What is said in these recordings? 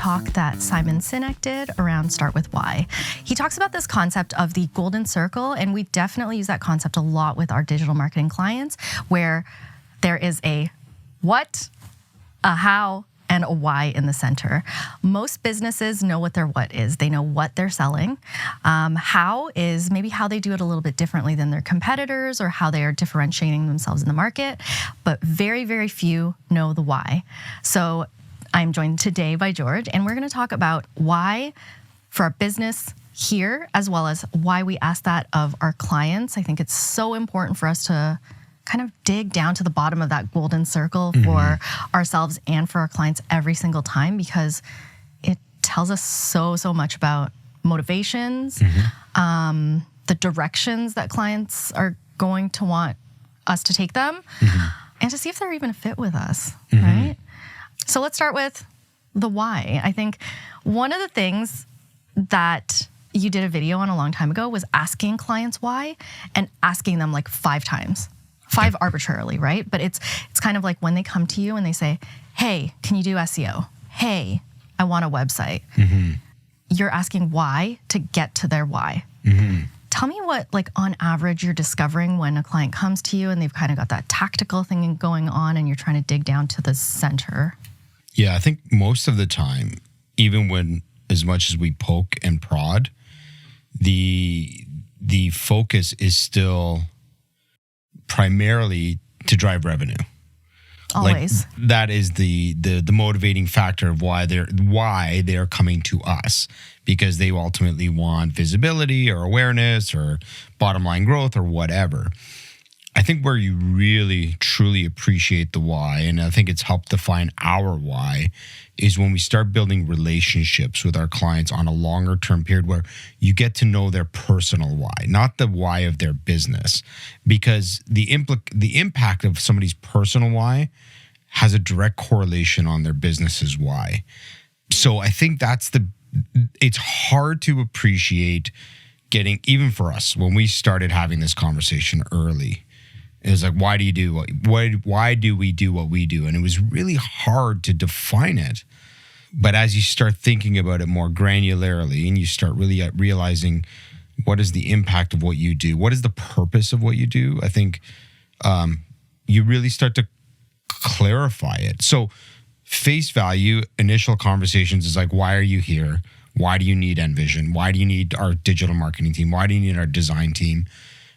talk that Simon Sinek did around Start With Why. He talks about this concept of the golden circle, and we definitely use that concept a lot with our digital marketing clients, where there is a what, a how, and a why in the center. Most businesses know what their what is. They know what they're selling. How is maybe how they do it a little bit differently than their competitors or how they are differentiating themselves in the market, but very, very few know the why. So I'm joined today by George, and we're going to talk about why for our business here, as well as why we ask that of our clients. I think it's so important for us to kind of dig down to the bottom of that golden circle for ourselves and for our clients every single time, because it tells us so much about motivations, the directions that clients are going to want us to take them, and to see if they're even a fit with us, right? So let's start with the why. I think one of the things that you did a video on a long time ago was asking clients why, and asking them like 5 times. 5 arbitrarily, right? But it's kind of like when they come to you and they say, hey, can you do SEO? Hey, I want a website. You're asking why to get to their why. Tell me what, like on average, you're discovering when a client comes to you and they've kind of got that tactical thing going on and you're trying to dig down to the center. Yeah, I think most of the time, even when as much as we poke and prod, the focus is still primarily to drive revenue. Always. Like, that is the motivating factor of why they're coming to us, because they ultimately want visibility or awareness or bottom line growth or whatever. I think where you really truly appreciate the why, and I think it's helped define our why, is when we start building relationships with our clients on a longer term period where you get to know their personal why, not the why of their business, because the impact of somebody's personal why has a direct correlation on their business's why. So I think it's hard to appreciate getting, even for us, when we started having this conversation early. It was like, why do we do what we do? And it was really hard to define it. But as you start thinking about it more granularly and you start really realizing what is the impact of what you do, what is the purpose of what you do, I think you really start to clarify it. So face value, initial conversations is like, why are you here? Why do you need NVISION? Why do you need our digital marketing team? Why do you need our design team?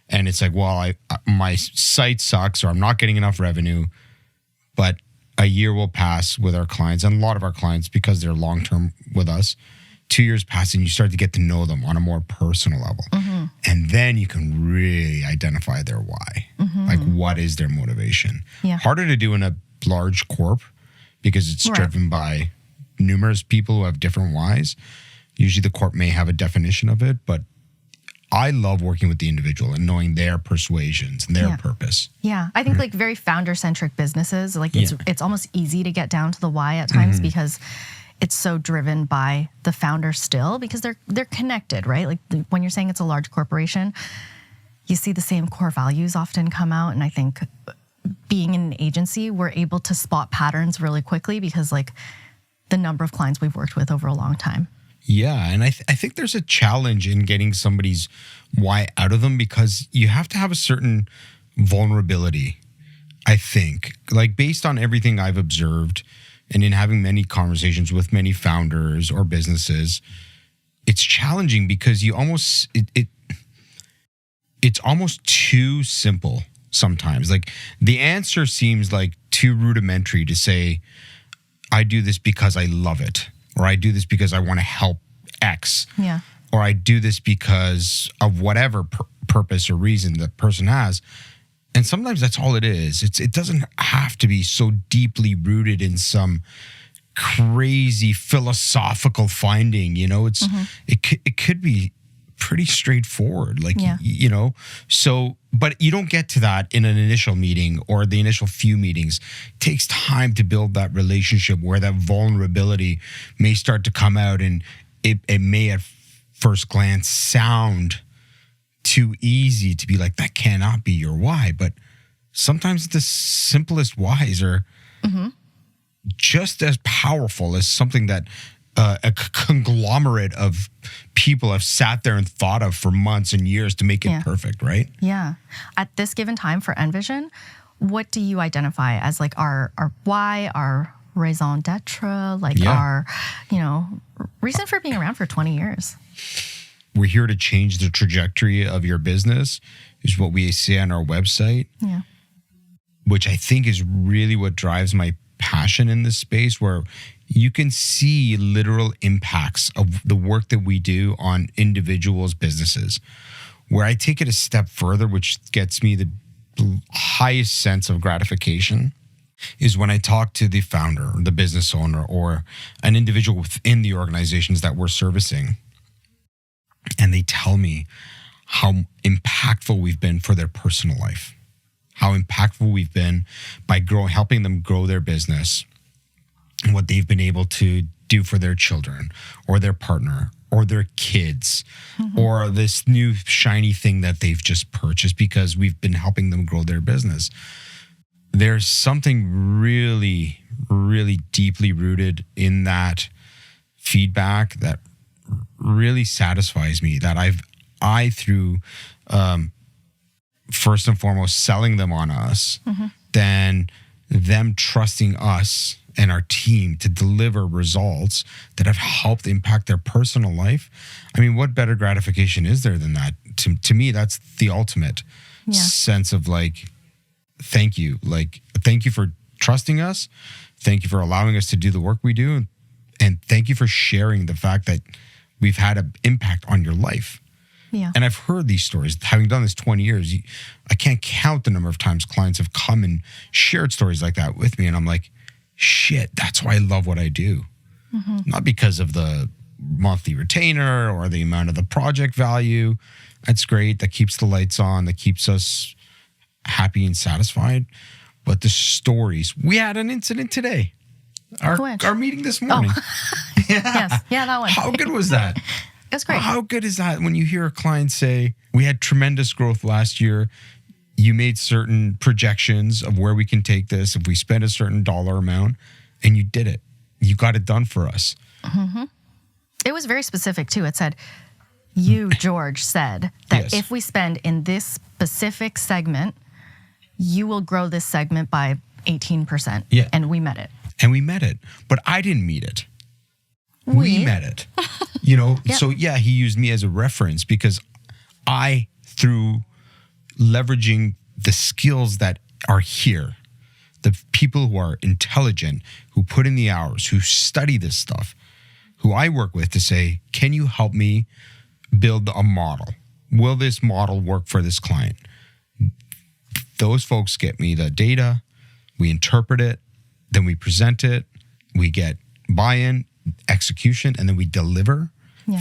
And it's like, well, my site sucks, or I'm not getting enough revenue. But a year will pass with our clients, and a lot of our clients, because they're long-term with us, 2 years pass and you start to get to know them on a more personal level. And then you can really identify their why. Like, what is their motivation? Yeah. Harder to do in a large corp because it's driven by numerous people who have different whys. Usually the corp may have a definition of it, but I love working with the individual and knowing their persuasions and their purpose. Yeah, I think like very founder-centric businesses, like it's almost easy to get down to the why at times because it's so driven by the founder still, because they're connected, right? Like when you're saying it's a large corporation, you see the same core values often come out. And I think being in an agency, we're able to spot patterns really quickly because like the number of clients we've worked with over a long time. Yeah, and I think there's a challenge in getting somebody's why out of them, because you have to have a certain vulnerability, I think. Like, based on everything I've observed and in having many conversations with many founders or businesses, it's challenging because you almost it's almost too simple sometimes. Like, the answer seems like too rudimentary to say, I do this because I love it. Or I do this because I want to help X. Yeah. Or I do this because of whatever purpose or reason the person has. And sometimes that's all it is. It doesn't have to be so deeply rooted in some crazy philosophical finding. You know, it could be pretty straightforward. Like, you know, so, but you don't get to that in an initial meeting or the initial few meetings. It takes time to build that relationship where that vulnerability may start to come out, and it may at first glance sound too easy to be like, that cannot be your why. But sometimes the simplest whys are just as powerful as something that conglomerate of people have sat there and thought of for months and years to make it perfect, right? Yeah. At this given time for NVISION, what do you identify as like our why, our raison d'etre, like our, reason for being around for 20 years? We're here to change the trajectory of your business, is what we say on our website. Yeah. Which I think is really what drives my passion in this space, where you can see literal impacts of the work that we do on individuals' businesses. Where I take it a step further, which gets me the highest sense of gratification, is when I talk to the founder, the business owner, or an individual within the organizations that we're servicing, and they tell me how impactful we've been for their personal life, how impactful we've been by helping them grow their business, and what they've been able to do for their children or their partner or their kids, or this new shiny thing that they've just purchased because we've been helping them grow their business. There's something really, really deeply rooted in that feedback that really satisfies me, that I through first and foremost selling them on us, then them trusting us and our team to deliver results that have helped impact their personal life. I mean, what better gratification is there than that? To me, that's the ultimate sense of like, thank you. Like, thank you for trusting us. Thank you for allowing us to do the work we do. And thank you for sharing the fact that we've had an impact on your life. Yeah. And I've heard these stories. Having done this 20 years, I can't count the number of times clients have come and shared stories like that with me. And I'm like, shit, that's why I love what I do. Not because of the monthly retainer or the amount of the project value. That's great. That keeps the lights on. That keeps us happy and satisfied. But the stories. We had an incident today. Our meeting this morning. Yes. Yeah, that one. How good was that? It was great. How good is that when you hear a client say, we had tremendous growth last year. You made certain projections of where we can take this if we spend a certain dollar amount, and you did it. You got it done for us. It was very specific too. It said, you, George, said that if we spend in this specific segment, you will grow this segment by 18%. Yeah. And we met it. And we met it. But I didn't meet it. We met it. So he used me as a reference because I, through leveraging the skills that are here, the people who are intelligent, who put in the hours, who study this stuff, who I work with to say, can you help me build a model? Will this model work for this client? Those folks get me the data, we interpret it, then we present it, we get buy-in, execution, and then we deliver.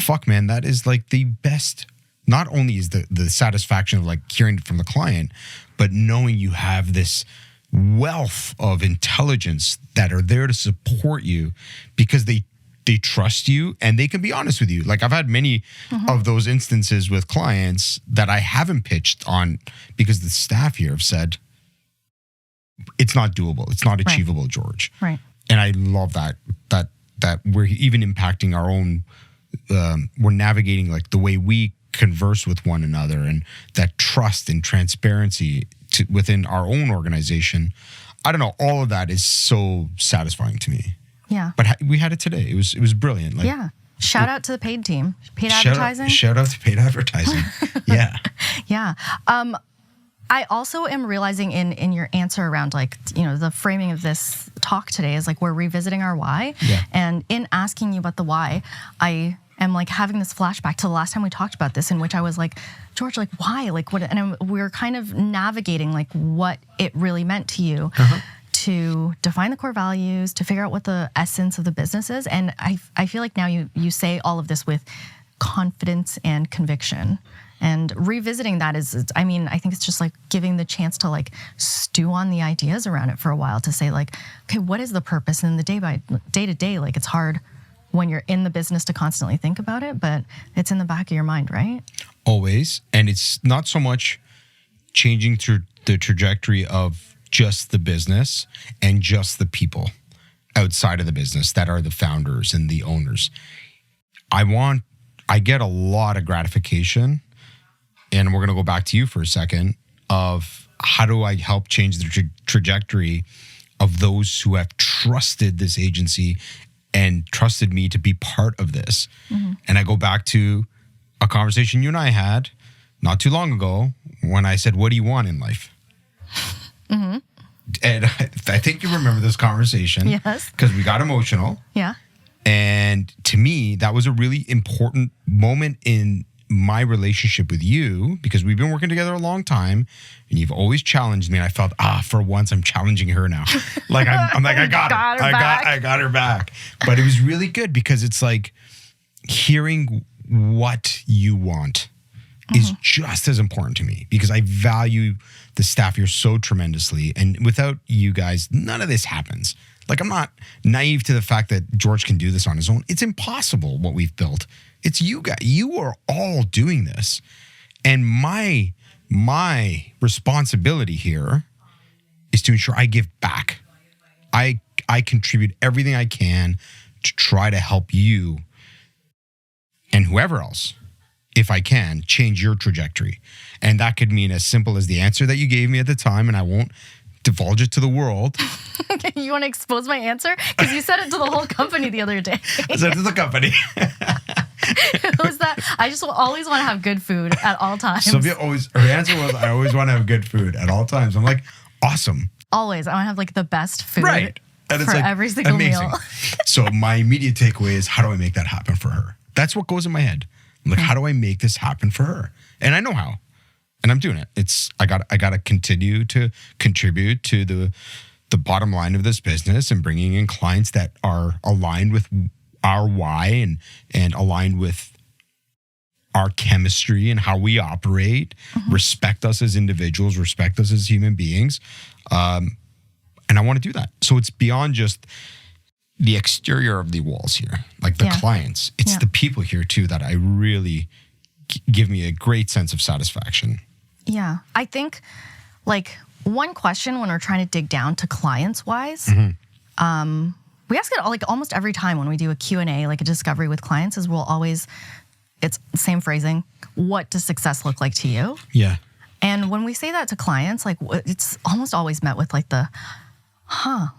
Fuck, man, that is like the best. Not only is the satisfaction of like hearing it from the client, but knowing you have this wealth of intelligence that are there to support you because they trust you and they can be honest with you. Like I've had many of those instances with clients that I haven't pitched on because the staff here have said, it's not doable. It's not achievable, George. Right. And I love that we're even impacting our own, we're navigating like the way we converse with one another and that trust and transparency within our own organization. I don't know. All of that is so satisfying to me. Yeah. But we had it today. It was brilliant. Like, Shout out to the paid team. Paid advertising. Shout out to paid advertising. Yeah. Yeah. I also am realizing in your answer around like, the framing of this talk today is like we're revisiting our why. Yeah. And in asking you about the why, I am like having this flashback to the last time we talked about this, in which I was like, George, like why? Like what? And we were kind of navigating like what it really meant to you to define the core values, to figure out what the essence of the business is. And I feel like now you say all of this with confidence and conviction. And revisiting that I think it's just like giving the chance to like stew on the ideas around it for a while to say like, okay, what is the purpose? And the day to day, like it's hard when you're in the business to constantly think about it, but it's in the back of your mind, right? Always. And it's not so much changing through the trajectory of just the business and just the people. outside of the business that are the founders and the owners. I get a lot of gratification, and we're going to go back to you for a second, of how do I help change the trajectory of those who have trusted this agency and trusted me to be part of this. Mm-hmm. And I go back to a conversation you and I had not too long ago when I said, what do you want in life? Mm-hmm. And I think you remember this conversation. Yes. Because we got emotional. Yeah. And to me, that was a really important moment in my relationship with you, because we've been working together a long time and you've always challenged me. And I felt, for once I'm challenging her now. Like I'm like, I got her back. But it was really good because it's like hearing what you want is just as important to me, because I value the staff here so tremendously. And without you guys, none of this happens. Like, I'm not naive to the fact that George can do this on his own. It's impossible what we've built. It's you guys. You are all doing this. And my responsibility here is to ensure I give back. I contribute everything I can to try to help you and whoever else, if I can, change your trajectory. And that could mean as simple as the answer that you gave me at the time, and I won't divulge it to the world. You want to expose my answer? Because you said it to the whole company the other day. I said it to the company. It was that I just always want to have good food at all times. Sylvia her answer was, I always want to have good food at all times. I'm like, awesome. Always. I want to have like the best food. Right. And it's for like, every single amazing meal. So my immediate takeaway is, how do I make that happen for her? That's what goes in my head. I'm like, how do I make this happen for her? And I know how. And I'm doing it. I got to continue to contribute to the bottom line of this business and bringing in clients that are aligned with our why and aligned with our chemistry and how we operate, respect us as individuals, respect us as human beings. And I want to do that. So it's beyond just the exterior of the walls here, like the clients. It's the people here too that I really give me a great sense of satisfaction. Yeah. I think like one question when we're trying to dig down to clients wise, we ask it like almost every time when we do a Q&A, like a discovery with clients, is it's the same phrasing. What does success look like to you? Yeah. And when we say that to clients, like it's almost always met with like the,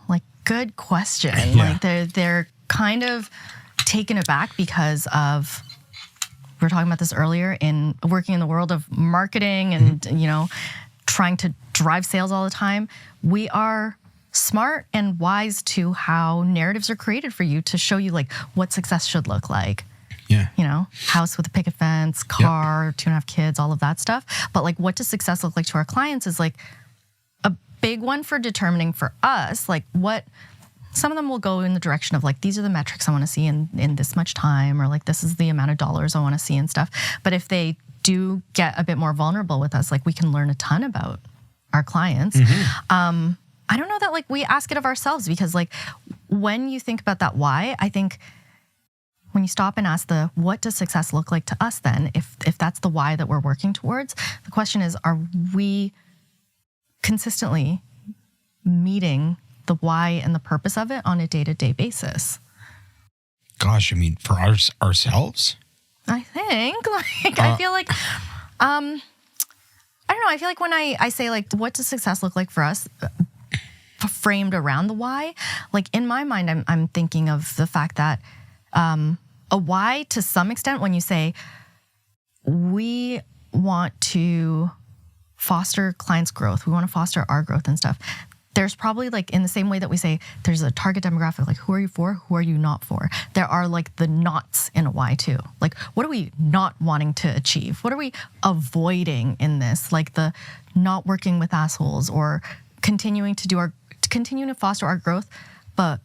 like good question. Yeah. Like they're kind of taken aback because of, we were talking about this earlier, in working in the world of marketing and, trying to drive sales all the time. We are smart and wise to how narratives are created for you to show you like what success should look like. Yeah. House with a picket fence, car, 2.5 kids, all of that stuff. But like, what does success look like to our clients is like a big one for determining for us, like what some of them will go in the direction of like, these are the metrics I want to see in this much time, or like, this is the amount of dollars I want to see and stuff. But if they do get a bit more vulnerable with us, like we can learn a ton about our clients. I don't know that like we ask it of ourselves, because like when you think about that why, I think when you stop and ask what does success look like to us then, if that's the why that we're working towards, the question is, are we consistently meeting the why and the purpose of it on a day-to-day basis? Gosh, I mean, for ourselves? I think, like, I feel like, I don't know, I feel like when I say like, what does success look like for us, framed around the why, like in my mind, I'm thinking of the fact that a why to some extent, when you say we want to foster clients' growth, we want to foster our growth and stuff, there's probably like, in the same way that we say there's a target demographic, like who are you for, who are you not for? There are like the nots in a why too. Like, what are we not wanting to achieve? What are we avoiding in this? Like the not working with assholes, or continuing to foster our growth, but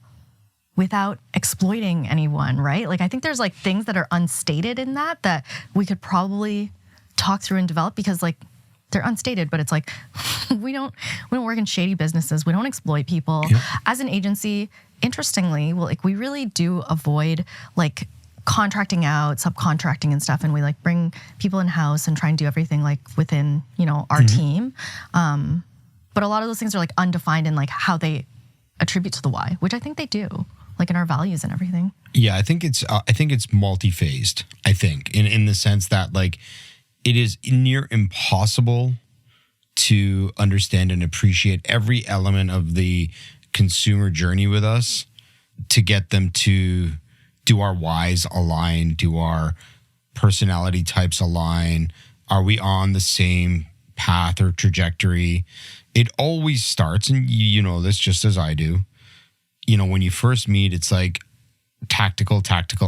without exploiting anyone, right? Like, I think there's like things that are unstated in that we could probably talk through and develop, because like they're unstated, but it's like, we don't work in shady businesses. We don't exploit people. Yeah. As an agency, interestingly, we really do avoid like contracting out, subcontracting and stuff. And we like bring people in-house and try and do everything like within, our team. But a lot of those things are like undefined in like how they attribute to the why, which I think they do, like in our values and everything. Yeah, I think it's multi-phased. I think in the sense that like it is near impossible to understand and appreciate every element of the consumer journey with us to get them to do our whys align, do our personality types align, are we on the same path or trajectory? It always starts, and you know this just as I do, you know, when you first meet, it's like tactical,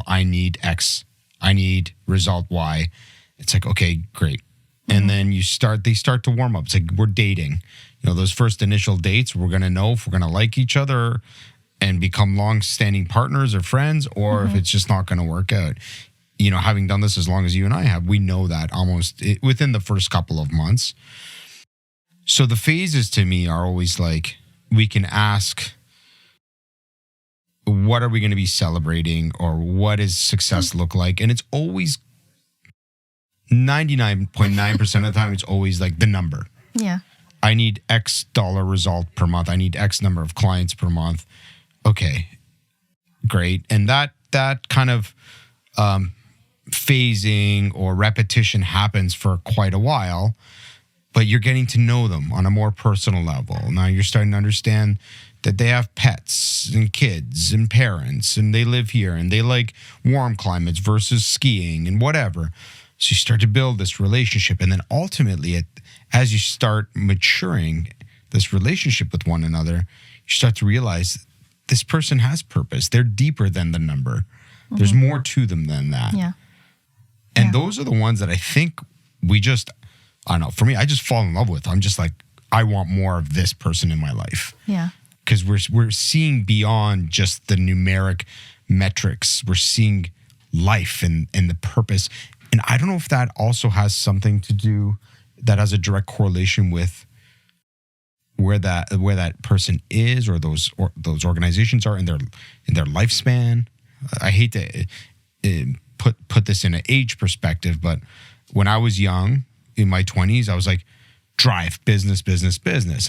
I need X, I need result Y. It's like, okay, great. And then they start to warm up. It's like we're dating. You know, those first initial dates, we're going to know if we're going to like each other and become long-standing partners or friends, or if it's just not going to work out. You know, having done this as long as you and I have, we know that almost within the first couple of months. So the phases to me are always like, we can ask, what are we going to be celebrating, or what does success look like? And it's always 99.9% of the time, it's always like the number. Yeah. I need X dollar result per month. I need X number of clients per month. Okay, great. And that kind of phasing or repetition happens for quite a while, but you're getting to know them on a more personal level. Now you're starting to understand that they have pets and kids and parents, and they live here, and they like warm climates versus skiing and whatever. So you start to build this relationship, and then ultimately, as you start maturing this relationship with one another, you start to realize this person has purpose. They're deeper than the number. There's more to them than that. Yeah. And those are the ones that I think I don't know, for me, I just fall in love with. I'm just like, I want more of this person in my life. Yeah. Because we're seeing beyond just the numeric metrics. We're seeing life and the purpose. And I don't know if that also has something to do, that has a direct correlation with where that person is, or those organizations are in their lifespan. I hate to put this in an age perspective, but when I was young, in my 20s, I was like, drive, business.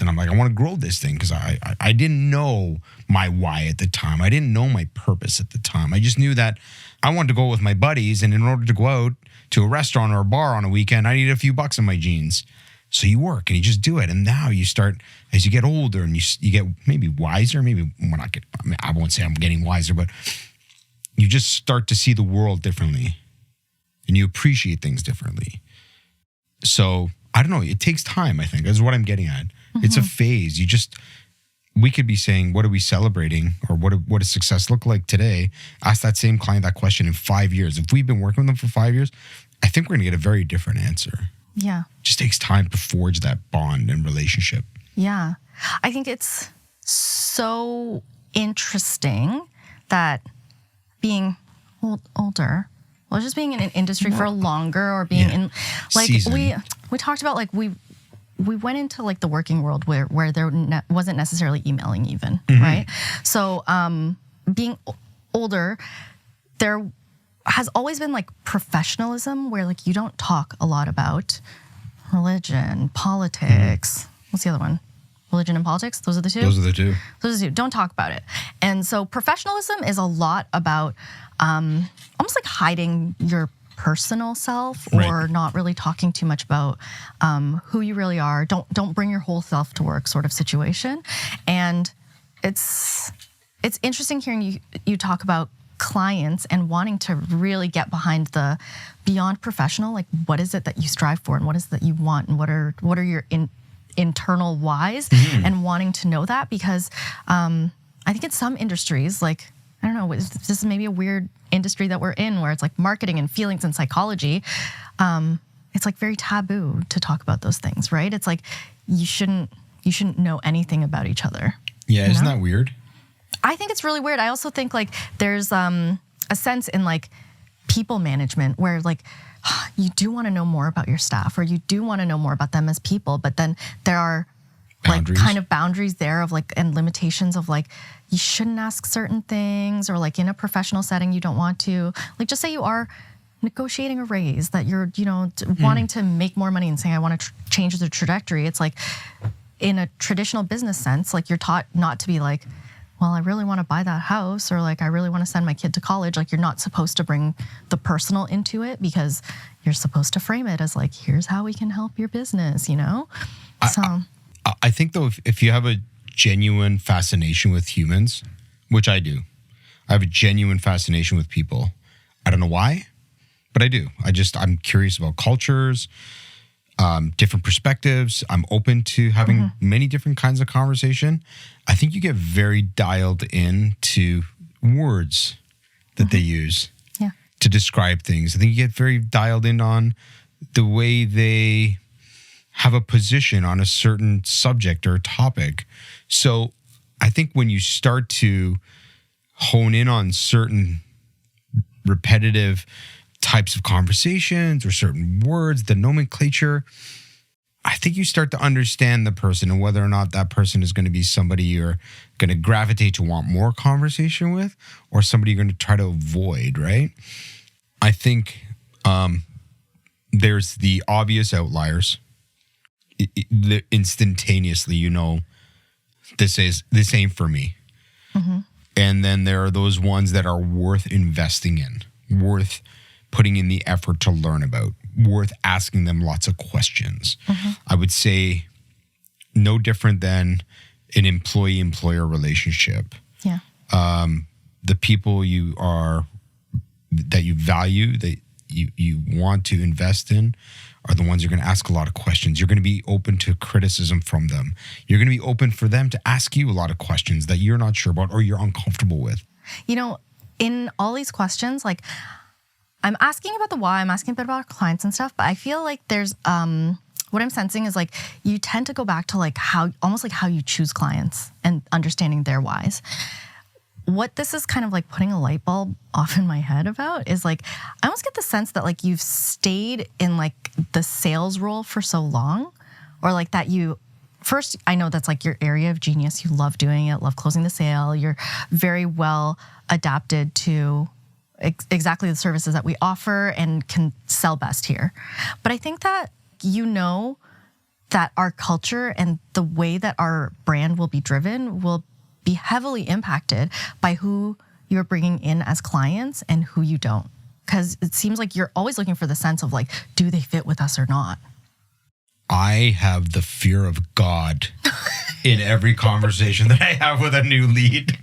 And I'm like, I want to grow this thing, because I didn't know my why at the time. I didn't know my purpose at the time. I just knew that I wanted to go with my buddies, and in order to go out to a restaurant or a bar on a weekend, I needed a few bucks in my jeans. So you work and you just do it. And now you start, as you get older and you get maybe wiser, I won't say I'm getting wiser, but you just start to see the world differently, and you appreciate things differently. So I don't know. It takes time, I think. That's what I'm getting at. It's a phase. We could be saying, what are we celebrating, or what does success look like today? Ask that same client that question in 5 years. If we've been working with them for 5 years, I think we're going to get a very different answer. Yeah. It just takes time to forge that bond and relationship. Yeah. I think it's so interesting that being older, well, just being in an industry for longer, or being in, like, seasoned. we talked about, like, we went into like the working world where there wasn't necessarily emailing even, right? So being older, there has always been like professionalism where like you don't talk a lot about religion, politics. What's the other one? Religion and politics? Those are the two? Those are the two. Those are the two. Don't talk about it. And so professionalism is a lot about almost like hiding your personal self, or not really talking too much about who you really are. Don't bring your whole self to work sort of situation. And it's interesting hearing you talk about clients and wanting to really get behind the beyond professional, like what is it that you strive for, and what is it that you want, and what are your internal whys, and wanting to know that, because I think in some industries, like, I don't know, this is maybe a weird industry that we're in, where it's like marketing and feelings and psychology. It's like very taboo to talk about those things, right? It's like you shouldn't know anything about each other. Yeah, isn't that weird? I think it's really weird. I also think like there's a sense in like people management where like you do want to know more about your staff, or you do want to know more about them as people, but then there are boundaries. Like kind of boundaries there of like, and limitations of like, you shouldn't ask certain things, or like in a professional setting, you don't want to, like, just say you are negotiating a raise, that you're, wanting to make more money and saying, I want to change the trajectory. It's like in a traditional business sense, like you're taught not to be like, well, I really want to buy that house, or like, I really want to send my kid to college. Like, you're not supposed to bring the personal into it, because you're supposed to frame it as like, here's how we can help your business, you know? I think though, if you have a genuine fascination with humans, which I do, I have a genuine fascination with people. I don't know why, but I do. I'm curious about cultures, different perspectives. I'm open to having many different kinds of conversation. I think you get very dialed in to words that they use to describe things. I think you get very dialed in on the way they have a position on a certain subject or topic. So I think when you start to hone in on certain repetitive types of conversations or certain words, the nomenclature, I think you start to understand the person and whether or not that person is going to be somebody you're going to gravitate to want more conversation with, or somebody you're going to try to avoid, right? I think there's the obvious outliers. Instantaneously, you know, this ain't for me. And then there are those ones that are worth investing in, worth putting in the effort to learn about, worth asking them lots of questions. I would say no different than an employee-employer relationship. Yeah. The people that you value, that you want to invest in, are the ones you're going to ask a lot of questions. You're going to be open to criticism from them. You're going to be open for them to ask you a lot of questions that you're not sure about or you're uncomfortable with. You know, in all these questions, like, I'm asking about the why, I'm asking a bit about our clients and stuff, but I feel like there's, what I'm sensing is like, you tend to go back to like almost like how you choose clients and understanding their whys. What this is kind of like putting a light bulb off in my head about is like, I almost get the sense that like you've stayed in like the sales role for so long, or like that first, I know that's like your area of genius. You love doing it, love closing the sale. You're very well adapted to exactly the services that we offer and can sell best here. But I think that you know that our culture and the way that our brand will be driven will be heavily impacted by who you're bringing in as clients and who you don't. Because it seems like you're always looking for the sense of like, do they fit with us or not? I have the fear of God in every conversation that I have with a new lead.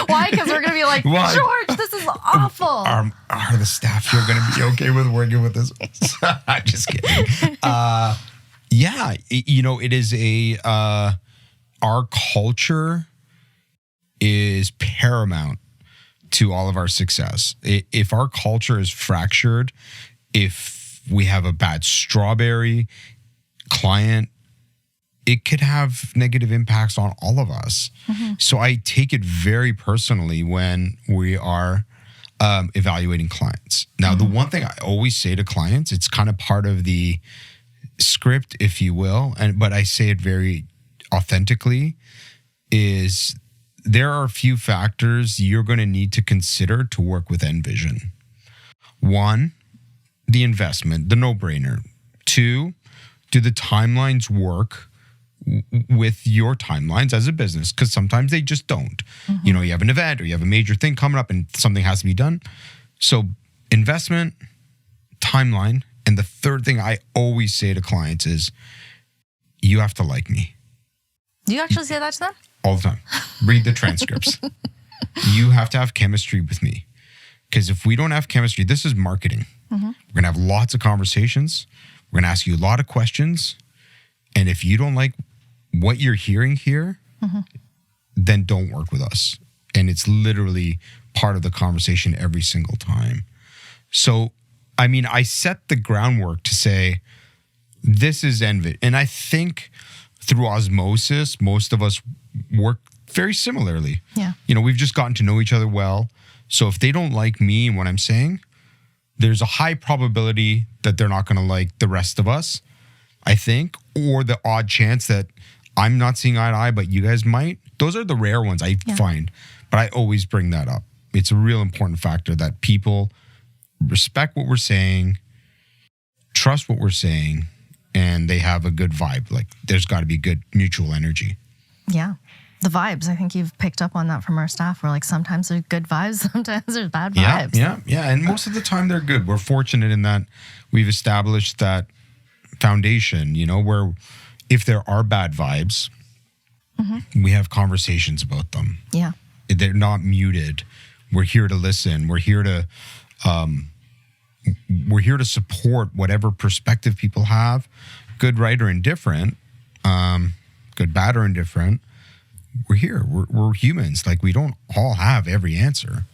Why? Because we're going to be like, George, this is awful. Are the staff here going to be okay with working with this? I'm just kidding. Yeah, you know, it is our culture is paramount to all of our success. If our culture is fractured, if we have a bad strawberry client, it could have negative impacts on all of us. So I take it very personally when we are evaluating clients. Now, the one thing I always say to clients, it's kind of part of the script, if you will, but I say it very authentically, is there are a few factors you're going to need to consider to work with NVISION. One, the investment, the no-brainer. Two, do the timelines work with your timelines as a business? Because sometimes they just don't. You know, you have an event or you have a major thing coming up and something has to be done. So investment, timeline, and the third thing I always say to clients is, you have to like me. Do you actually say that to them? All the time. Read the transcripts. You have to have chemistry with me. Because if we don't have chemistry, this is marketing. We're going to have lots of conversations. We're going to ask you a lot of questions. And if you don't like what you're hearing here, then don't work with us. And it's literally part of the conversation every single time. So, I mean, I set the groundwork to say, this is NVISION. And I think through osmosis, most of us work very similarly. Yeah. You know, we've just gotten to know each other well. So if they don't like me and what I'm saying, there's a high probability that they're not going to like the rest of us, I think, or the odd chance that I'm not seeing eye to eye, but you guys might. Those are the rare ones I find, but I always bring that up. It's a real important factor that people respect what we're saying, trust what we're saying, and they have a good vibe. Like, there's got to be good mutual energy. Yeah. The vibes. I think you've picked up on that from our staff. We're like, sometimes there's good vibes, sometimes there's bad vibes. Yeah. And most of the time they're good. We're fortunate in that we've established that foundation, where if there are bad vibes, we have conversations about them. Yeah. They're not muted. We're here to listen. We're here to support whatever perspective people have, good, right, or indifferent, good, bad, or indifferent. We're here. We're humans. Like, we don't all have every answer.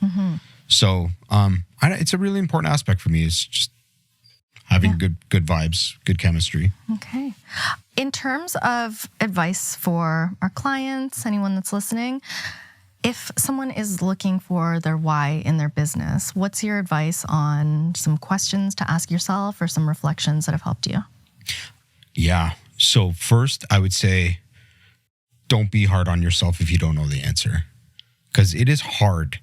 So it's a really important aspect for me, is just having good vibes, good chemistry. Okay. In terms of advice for our clients, anyone that's listening, if someone is looking for their why in their business, what's your advice on some questions to ask yourself or some reflections that have helped you? Yeah. So first, I would say, don't be hard on yourself if you don't know the answer, because it is hard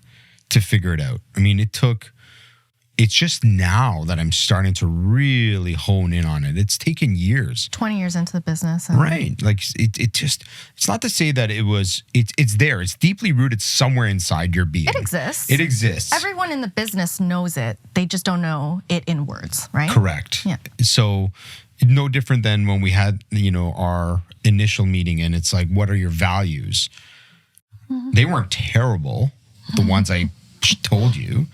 to figure it out. I mean, it's just now that I'm starting to really hone in on it. It's taken years. 20 years into the business. Right. Like, it's not to say that it's there. It's deeply rooted somewhere inside your being. It exists. It exists. Everyone in the business knows it. They just don't know it in words, right? Correct. Yeah. So no different than when we had, our initial meeting, and it's like, what are your values? They weren't terrible, the ones I told you,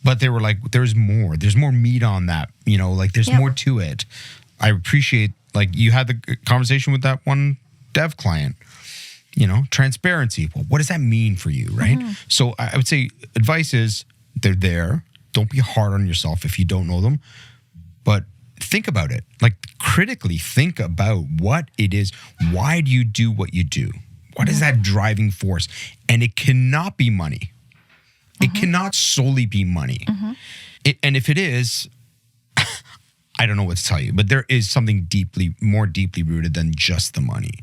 but they were like, there's more meat on that, there's more to it. I appreciate, like, you had the conversation with that one dev client, transparency. Well, what does that mean for you, right? So I would say advice is, they're there. Don't be hard on yourself if you don't know them, but think about it. Like, critically think about what it is. Why do you do what you do? What is that driving force? And it cannot be money. It cannot solely be money. And if it is, I don't know what to tell you, but there is something more deeply rooted than just the money.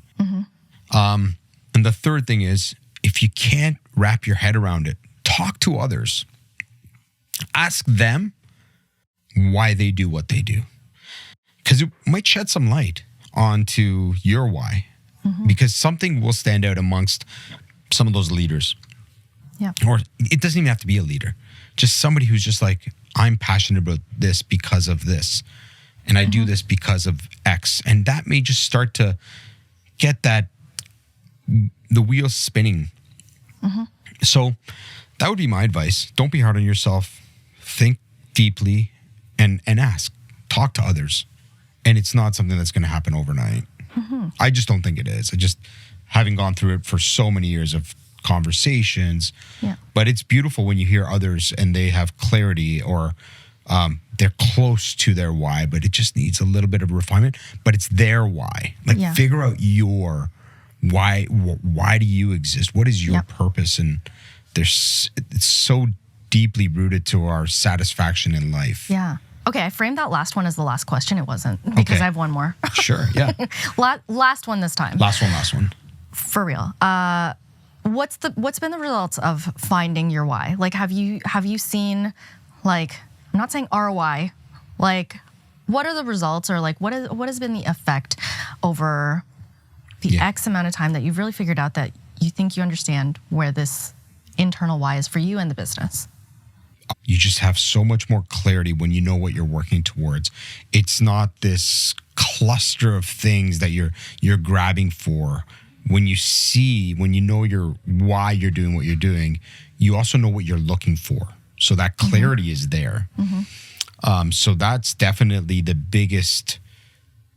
And the third thing is, if you can't wrap your head around it, talk to others. Ask them why they do what they do. Because it might shed some light onto your why. Because something will stand out amongst some of those leaders. Yeah. Or it doesn't even have to be a leader. Just somebody who's just like, I'm passionate about this because of this. And I do this because of X. And that may just start to get the wheels spinning. So that would be my advice. Don't be hard on yourself. Think deeply and ask. Talk to others. And it's not something that's going to happen overnight. I just don't think it is. Having gone through it for so many years of conversations, but it's beautiful when you hear others and they have clarity, or they're close to their why, but it just needs a little bit of refinement, but it's their why. Like, figure out your why. Why do you exist? What is your purpose? And it's so deeply rooted to our satisfaction in life. Yeah. Okay, I framed that last one as the last question. It wasn't, because I have one more. Sure, yeah. Last one this time. Last one. For real. What's been the results of finding your why? Like, have you seen, like, I'm not saying ROI, like, what are the results, or like what has been the effect over the X amount of time that you've really figured out that you think you understand where this internal why is for you and the business? You just have so much more clarity when you know what you're working towards. It's not this cluster of things that you're grabbing for. When you know why you're doing what you're doing, you also know what you're looking for. So that clarity is there. So that's definitely the biggest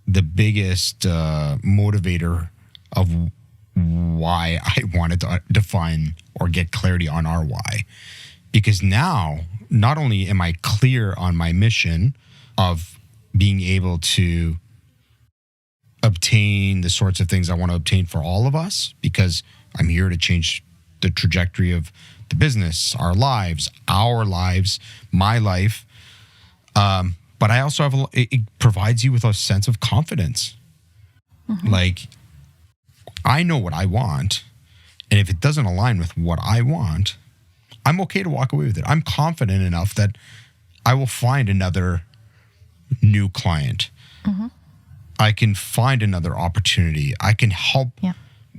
motivator of why I wanted to define or get clarity on our why. Because now, not only am I clear on my mission of being able to obtain the sorts of things I want to obtain for all of us, because I'm here to change the trajectory of the business, our lives, my life. But I also have it provides you with a sense of confidence. Like, I know what I want, and if it doesn't align with what I want, I'm okay to walk away with it. I'm confident enough that I will find another new client. I can find another opportunity. I can help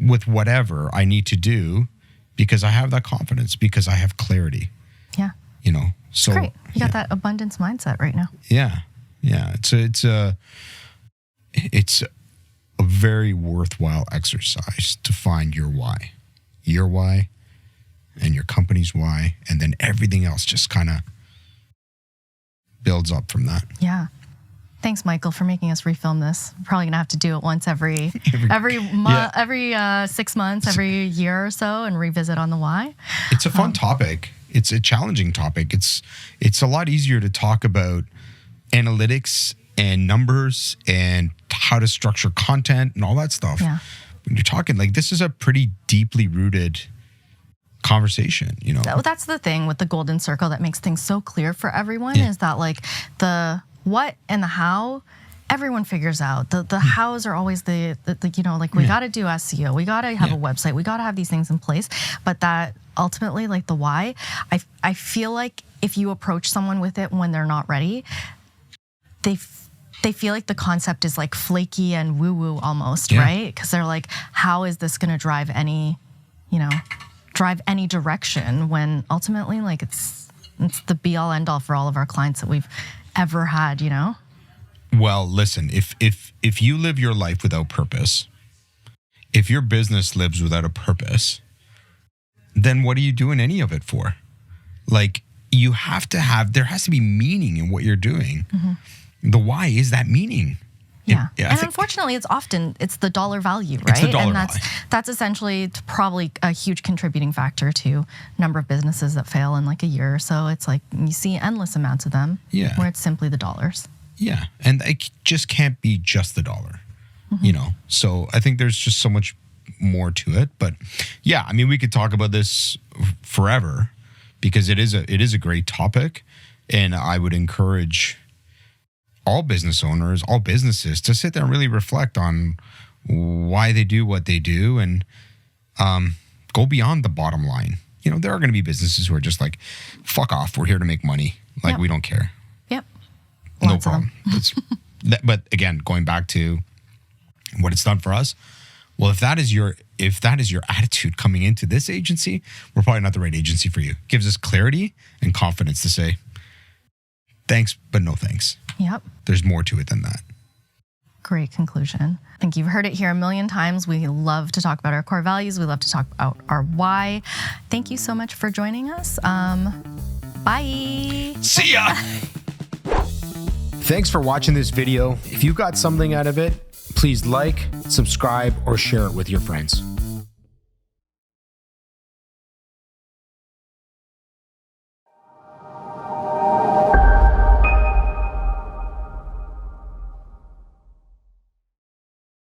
with whatever I need to do because I have that confidence, because I have clarity. Yeah. You know, so Great. You got that abundance mindset right now. Yeah. Yeah. It's a very worthwhile exercise to find your why and your company's why. And then everything else just kind of builds up from that. Yeah. Thanks, Michael, for making us refilm this. We're probably gonna have to do it once every 6 months, every year or so, and revisit on the why. It's a fun topic. It's a challenging topic. It's a lot easier to talk about analytics and numbers and how to structure content and all that stuff. Yeah. When you're talking, like, this is a pretty deeply rooted conversation, you know. That's the thing with the golden circle that makes things so clear for everyone, is that like the what and the how everyone figures out. The hows are always the you know, like, we got to do SEO, we got to have a website, we got to have these things in place, but that ultimately, like the why, I feel like if you approach someone with it when they're not ready, they feel like the concept is like flaky and woo-woo almost, right? Because they're like, how is this going to drive any direction, when ultimately, like, it's the be-all end-all for all of our clients that we've ever had, you know? Well, listen, if you live your life without purpose, if your business lives without a purpose, then what are you doing any of it for? Like, there has to be meaning in what you're doing. The why is that meaning. Yeah. And unfortunately, it's the dollar value, right? It's the dollar and that's essentially probably a huge contributing factor to number of businesses that fail in like a year or so. It's like you see endless amounts of them where it's simply the dollars. Yeah. And it just can't be just the dollar, you know? So I think there's just so much more to it. But yeah, I mean, we could talk about this forever because it is a great topic. And I would encourage all business owners, all businesses, to sit there and really reflect on why they do what they do, and go beyond the bottom line. You know, there are going to be businesses who are just like, fuck off, we're here to make money. Like, we don't care. Yep. No problem. But again, going back to what it's done for us, well, if that is your attitude coming into this agency, we're probably not the right agency for you. It gives us clarity and confidence to say, thanks, but no thanks. Yep. There's more to it than that. Great conclusion. I think you've heard it here a million times. We love to talk about our core values. We love to talk about our why. Thank you so much for joining us. Bye. See ya. Thanks for watching this video. If you got something out of it, please like, subscribe, or share it with your friends.